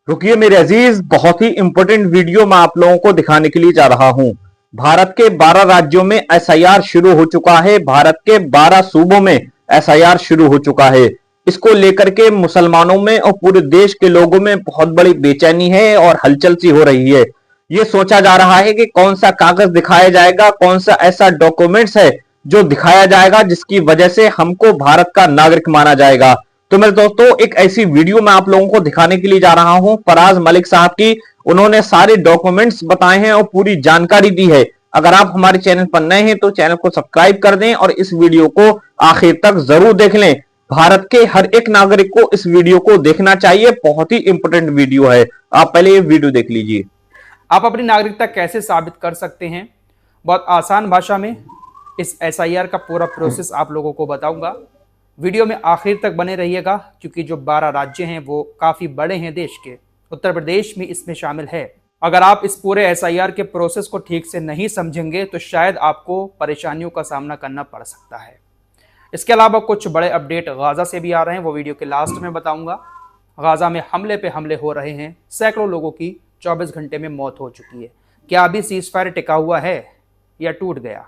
रुकिए मेरे अजीज, बहुत ही इंपॉर्टेंट वीडियो मैं आप लोगों को दिखाने के लिए जा रहा हूं। भारत के 12 राज्यों में एसआईआर शुरू हो चुका है। भारत के 12 सूबों में एसआईआर शुरू हो चुका है। इसको लेकर के मुसलमानों में और पूरे देश के लोगों में बहुत बड़ी बेचैनी है और हलचल सी हो रही है। ये सोचा जा रहा है कि कौन सा कागज दिखाया जाएगा, कौन सा ऐसा डॉक्यूमेंट्स है जो दिखाया जाएगा जिसकी वजह से हमको भारत का नागरिक माना जाएगा। तो मेरे दोस्तों, एक ऐसी वीडियो मैं आप लोगों को दिखाने के लिए जा रहा हूं फराज मलिक साहब की। उन्होंने सारे डॉक्यूमेंट्स बताए हैं और पूरी जानकारी दी है। अगर आप हमारे चैनल पर नए हैं तो चैनल को सब्सक्राइब कर दें और इस वीडियो को आखिर तक जरूर देख लें। भारत के हर एक नागरिक को इस वीडियो को देखना चाहिए। बहुत ही इंपॉर्टेंट वीडियो है। आप पहले ये वीडियो देख लीजिए। आप अपनी नागरिकता कैसे साबित कर सकते हैं, बहुत आसान भाषा में इस एसआईआर का पूरा प्रोसेस आप लोगों को बताऊंगा। वीडियो में आखिर तक बने रहिएगा, क्योंकि जो 12 राज्य हैं वो काफ़ी बड़े हैं देश के। उत्तर प्रदेश भी इसमें शामिल है। अगर आप इस पूरे एसआईआर के प्रोसेस को ठीक से नहीं समझेंगे तो शायद आपको परेशानियों का सामना करना पड़ सकता है। इसके अलावा कुछ बड़े अपडेट गाज़ा से भी आ रहे हैं, वो वीडियो के लास्ट में बताऊंगा। गाज़ा में हमले पे हमले हो रहे हैं, सैकड़ों लोगों की 24 घंटे में मौत हो चुकी है। क्या अभी सीज़फायर टिका हुआ है या टूट गया,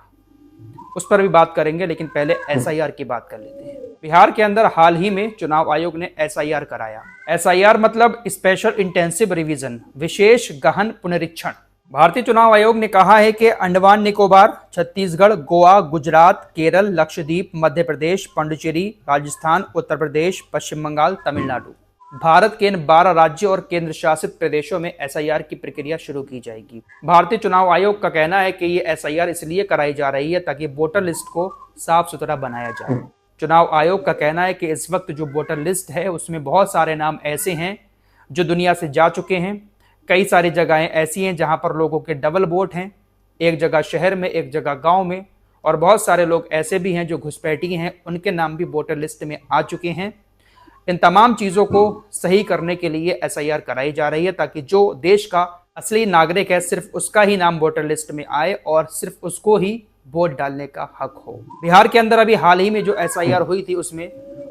उस पर भी बात करेंगे। लेकिन पहले एसआईआर की बात कर लेते हैं। बिहार के अंदर हाल ही में चुनाव आयोग ने एसआईआर कराया। एसआईआर मतलब स्पेशल इंटेंसिव रिवीजन, विशेष गहन पुनरीक्षण। भारतीय चुनाव आयोग ने कहा है कि अंडमान निकोबार, छत्तीसगढ़, गोवा, गुजरात, केरल, लक्षद्वीप, मध्य प्रदेश, पांडिचेरी, राजस्थान, उत्तर प्रदेश, पश्चिम बंगाल, तमिलनाडु, भारत के इन 12 राज्यों और केंद्र शासित प्रदेशों में एसआईआर की प्रक्रिया शुरू की जाएगी। भारतीय चुनाव आयोग का कहना है कि ये एसआईआर इसलिए कराई जा रही है ताकि वोटर लिस्ट को साफ सुथरा बनाया जाए। चुनाव आयोग का कहना है कि इस वक्त जो वोटर लिस्ट है उसमें बहुत सारे नाम ऐसे हैं जो दुनिया से जा चुके हैं। कई सारी जगहें ऐसी हैं जहां पर लोगों के डबल वोट हैं, एक जगह शहर में, एक जगह गाँव में, और बहुत सारे लोग ऐसे भी हैं जो घुसपैठी हैं, उनके नाम भी वोटर लिस्ट में आ चुके हैं। इन तमाम चीज़ों को सही करने के लिए एसआईआर कराई जा रही है ताकि जो देश का असली नागरिक है सिर्फ उसका ही नाम वोटर लिस्ट में आए और सिर्फ उसको ही वोट डालने का हक हो। बिहार के अंदर अभी हाल ही में जो एसआईआर हुई थी उसमें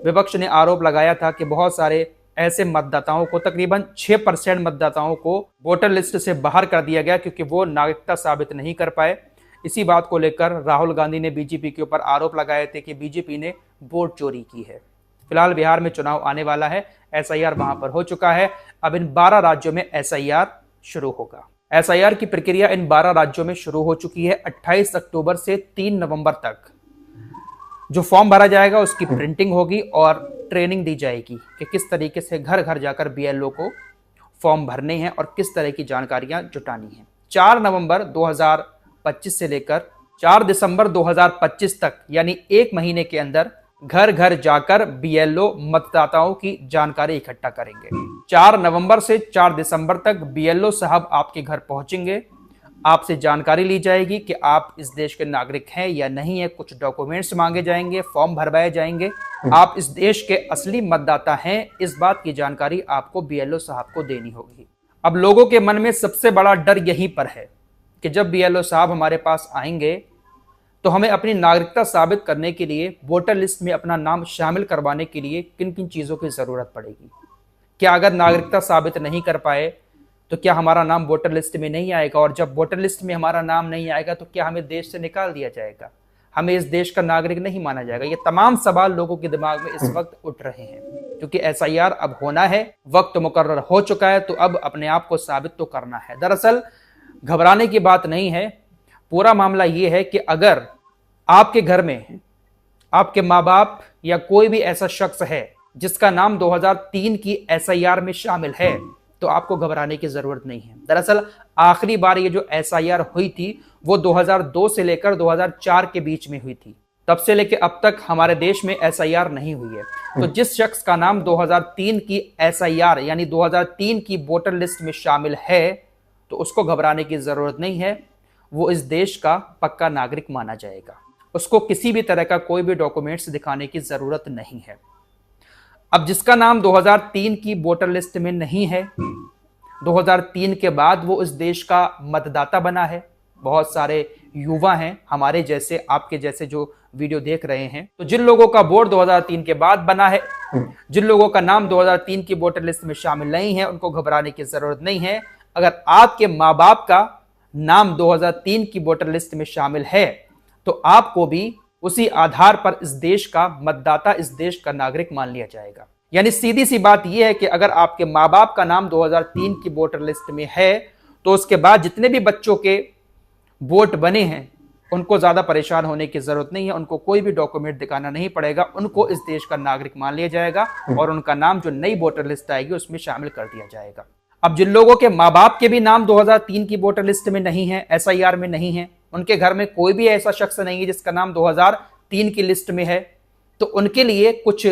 विपक्ष ने आरोप लगाया था कि बहुत सारे ऐसे मतदाताओं को, तकरीबन 6% मतदाताओं को वोटर लिस्ट से बाहर कर दिया गया क्योंकि वो नागरिकता साबित नहीं कर पाए। इसी बात को लेकर राहुल गांधी ने बीजेपी के ऊपर आरोप लगाए थे कि बीजेपी ने वोट चोरी की है। फिलहाल बिहार में चुनाव आने वाला है, एसआईआर वहां पर हो चुका है। अब इन 12 राज्यों में एसआईआर शुरू होगा। एसआईआर की प्रक्रिया इन 12 राज्यों में शुरू हो चुकी है। 28 अक्टूबर से 3 नवंबर तक जो फॉर्म भरा जाएगा उसकी प्रिंटिंग होगी और ट्रेनिंग दी जाएगी कि किस तरीके से घर घर जाकर बीएलओ को फॉर्म भरने हैं और किस तरह की जानकारियां जुटानी हैं। 4 नवंबर 2025 से लेकर 4 दिसंबर 2025 तक, यानी एक महीने के अंदर घर घर जाकर बीएलओ मतदाताओं की जानकारी इकट्ठा करेंगे। 4 नवंबर से 4 दिसंबर तक बीएलओ साहब आपके घर पहुंचेंगे, आपसे जानकारी ली जाएगी कि आप इस देश के नागरिक हैं या नहीं है। कुछ डॉक्यूमेंट्स मांगे जाएंगे, फॉर्म भरवाए जाएंगे। आप इस देश के असली मतदाता हैं, इस बात की जानकारी आपको बीएलओ साहब को देनी होगी। अब लोगों के मन में सबसे बड़ा डर यहीं पर है कि जब बीएलओ साहब हमारे पास आएंगे तो हमें अपनी नागरिकता साबित करने के लिए, वोटर लिस्ट में अपना नाम शामिल करवाने के लिए किन किन चीज़ों की ज़रूरत पड़ेगी। क्या अगर नागरिकता साबित नहीं कर पाए तो क्या हमारा नाम वोटर लिस्ट में नहीं आएगा, और जब वोटर लिस्ट में हमारा नाम नहीं आएगा तो क्या हमें देश से निकाल दिया जाएगा, हमें इस देश का नागरिक नहीं माना जाएगा। ये तमाम सवाल लोगों के दिमाग में इस वक्त उठ रहे हैं। क्योंकि एसआईआर अब होना है, वक्त मुकर्रर हो चुका है, तो अब अपने आप को साबित तो करना है। दरअसल घबराने की बात नहीं है। पूरा मामला ये है कि अगर आपके घर में आपके माँ बाप या कोई भी ऐसा शख्स है जिसका नाम 2003 की एसआईआर में शामिल है तो आपको घबराने की जरूरत नहीं है। दरअसल आखिरी बार ये जो एसआईआर हुई थी वो 2002 से लेकर 2004 के बीच में हुई थी। तब से लेकर अब तक हमारे देश में एसआईआर नहीं हुई है। तो जिस शख्स का नाम 2003 की एसआईआर यानी 2003 की वोटर लिस्ट में शामिल है तो उसको घबराने की जरूरत नहीं है। वो इस देश का पक्का नागरिक माना जाएगा। उसको किसी भी तरह का कोई भी डॉक्यूमेंट्स दिखाने की जरूरत नहीं है। अब जिसका नाम 2003 की वोटर लिस्ट में नहीं है, 2003 के बाद वो इस देश का मतदाता बना है, बहुत सारे युवा हैं हमारे जैसे, आपके जैसे जो वीडियो देख रहे हैं। तो जिन लोगों का वोट 2003 के बाद बना है, जिन लोगों का नाम 2003 की वोटर लिस्ट में शामिल नहीं है, उनको घबराने की जरूरत नहीं है। अगर आपके माँ बाप का नाम 2003 की वोटर लिस्ट में शामिल है तो आपको भी उसी आधार पर इस देश का मतदाता, इस देश का नागरिक मान लिया जाएगा। यानी सीधी सी बात यह है कि अगर आपके माँ बाप का नाम 2003 की वोटर लिस्ट में है तो उसके बाद जितने भी बच्चों के वोट बने हैं उनको ज्यादा परेशान होने की जरूरत नहीं है, उनको कोई भी डॉक्यूमेंट दिखाना नहीं पड़ेगा, उनको इस देश का नागरिक मान लिया जाएगा और उनका नाम जो नई वोटर लिस्ट आएगी उसमें शामिल कर दिया जाएगा। अब जिन लोगों के माँ बाप के भी नाम 2003 की वोटर लिस्ट में नहीं है, SIR में नहीं है, उनके घर में कोई भी ऐसा शख्स नहीं है जिसका नाम 2003 की लिस्ट में है, तो उनके लिए कुछ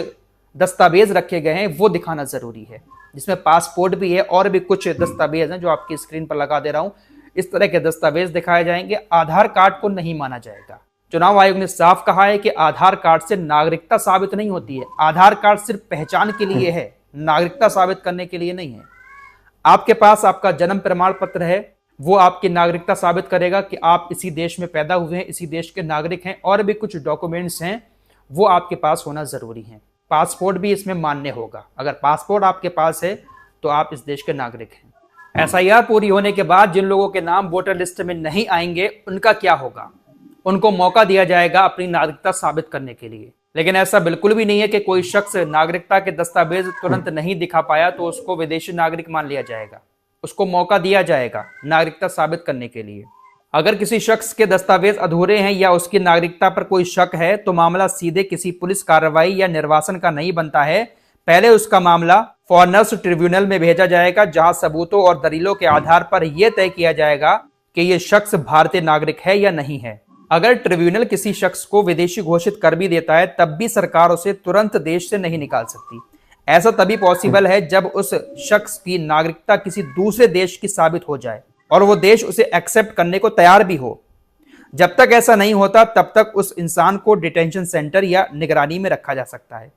दस्तावेज रखे गए हैं, वो दिखाना जरूरी है, जिसमें पासपोर्ट भी है और भी कुछ दस्तावेज हैं जो आपकी स्क्रीन पर लगा दे रहा हूं। इस तरह के दस्तावेज दिखाए जाएंगे। आधार कार्ड को नहीं माना जाएगा। चुनाव आयोग ने साफ कहा है कि आधार कार्ड से नागरिकता साबित नहीं होती है। आधार कार्ड सिर्फ पहचान के लिए है, नागरिकता साबित करने के लिए नहीं है। आपके पास आपका जन्म प्रमाण पत्र है, वो आपकी नागरिकता साबित करेगा कि आप इसी देश में पैदा हुए हैं, इसी देश के नागरिक हैं, और भी कुछ डॉक्यूमेंट्स हैं वो आपके पास होना जरूरी है। पासपोर्ट भी इसमें मान्य होगा। अगर पासपोर्ट आपके पास है तो आप इस देश के नागरिक हैं। SIR पूरी होने के बाद जिन लोगों के नाम वोटर लिस्ट में नहीं आएंगे उनका क्या होगा? उनको मौका दिया जाएगा अपनी नागरिकता साबित करने के लिए। लेकिन ऐसा बिल्कुल भी नहीं है कि कोई शख्स नागरिकता के दस्तावेज तुरंत नहीं दिखा पाया तो उसको विदेशी नागरिक मान लिया जाएगा। उसको मौका दिया जाएगा नागरिकता साबित करने के लिए। अगर किसी शख्स के दस्तावेज अधूरे हैं या उसकी नागरिकता पर कोई शक है तो मामला सीधे किसी पुलिस कार्रवाई या निर्वासन का नहीं बनता है। पहले उसका मामला फॉरेनर्स ट्रिब्यूनल में भेजा जाएगा, जहां सबूतों और दलीलों के आधार पर यह तय किया जाएगा कि यह शख्स भारतीय नागरिक है या नहीं है। अगर ट्रिब्यूनल किसी शख्स को विदेशी घोषित कर भी देता है तब भी सरकार उसे तुरंत देश से नहीं निकाल सकती। ऐसा तभी पॉसिबल है जब उस शख्स की नागरिकता किसी दूसरे देश की साबित हो जाए और वो देश उसे एक्सेप्ट करने को तैयार भी हो। जब तक ऐसा नहीं होता तब तक उस इंसान को डिटेंशन सेंटर या निगरानी में रखा जा सकता है।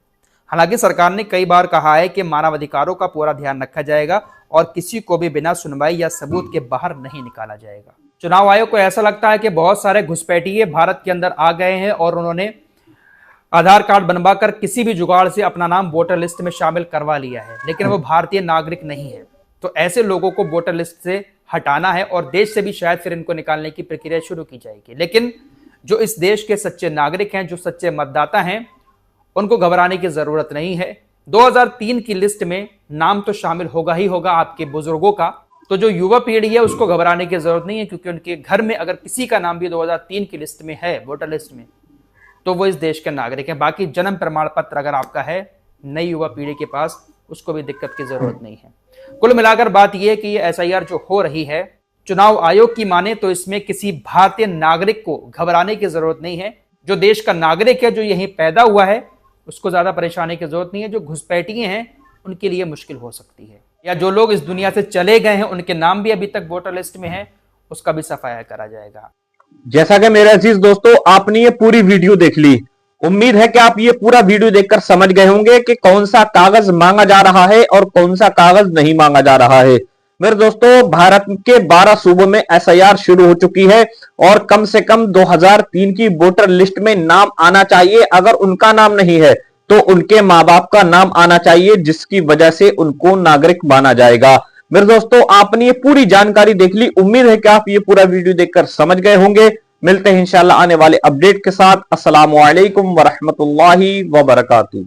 हालांकि सरकार ने कई बार कहा है कि मानवाधिकारों का पूरा ध्यान रखा जाएगा और किसी को भी बिना सुनवाई या सबूत के बाहर नहीं निकाला जाएगा। चुनाव आयोग को ऐसा लगता है कि बहुत सारे घुसपैठिए भारत के अंदर आ गए हैं और उन्होंने आधार कार्ड बनवाकर किसी भी जुगाड़ से अपना नाम वोटर लिस्ट में शामिल करवा लिया है, लेकिन वो भारतीय नागरिक नहीं है। तो ऐसे लोगों को वोटर लिस्ट से हटाना है और देश से भी शायद फिर इनको निकालने की प्रक्रिया शुरू की जाएगी। लेकिन जो इस देश के सच्चे नागरिक हैं, जो सच्चे मतदाता हैं, उनको घबराने की जरूरत नहीं है। 2003 की लिस्ट में नाम तो शामिल होगा ही होगा आपके बुजुर्गों का। तो जो युवा पीढ़ी है उसको घबराने की जरूरत नहीं है, क्योंकि उनके घर में अगर किसी का नाम भी 2003 की लिस्ट में है, वोटर लिस्ट में, तो वो इस देश के नागरिक हैं। बाकी जन्म प्रमाण पत्र अगर आपका है नई युवा पीढ़ी के पास, उसको भी दिक्कत की जरूरत नहीं है। कुल मिलाकर बात यह है कि ये SIR जो हो रही है, चुनाव आयोग की माने तो इसमें किसी भारतीय नागरिक को घबराने की जरूरत नहीं है। जो देश का नागरिक है, जो यहीं पैदा हुआ है, उसको ज्यादा परेशानी की जरूरत नहीं है। जो घुसपैठिए हैं उनके लिए मुश्किल हो सकती है, या जो लोग इस दुनिया से चले गए हैं उनके नाम भी अभी तक वोटर लिस्ट में है, उसका भी सफाया करा जाएगा। जैसा कि मेरे अजीज दोस्तों, आपने ये पूरी वीडियो देख ली। उम्मीद है कि आप ये पूरा वीडियो देखकर समझ गए होंगे कि कौन सा कागज मांगा जा रहा है और कौन सा कागज नहीं मांगा जा रहा है। मेरे दोस्तों, भारत के 12 सूबों में SIR शुरू हो चुकी है और कम से कम 2003 की वोटर लिस्ट में नाम आना चाहिए। अगर उनका नाम नहीं है तो उनके माँ बाप का नाम आना चाहिए, जिसकी वजह से उनको नागरिक माना जाएगा। मेरे दोस्तों, आपने ये पूरी जानकारी देख ली। उम्मीद है कि आप ये पूरा वीडियो देखकर समझ गए होंगे। मिलते हैं इंशाल्लाह आने वाले अपडेट के साथ। अस्सलामु अलैकुम वरहमतुल्लाहि वबरकातुहू।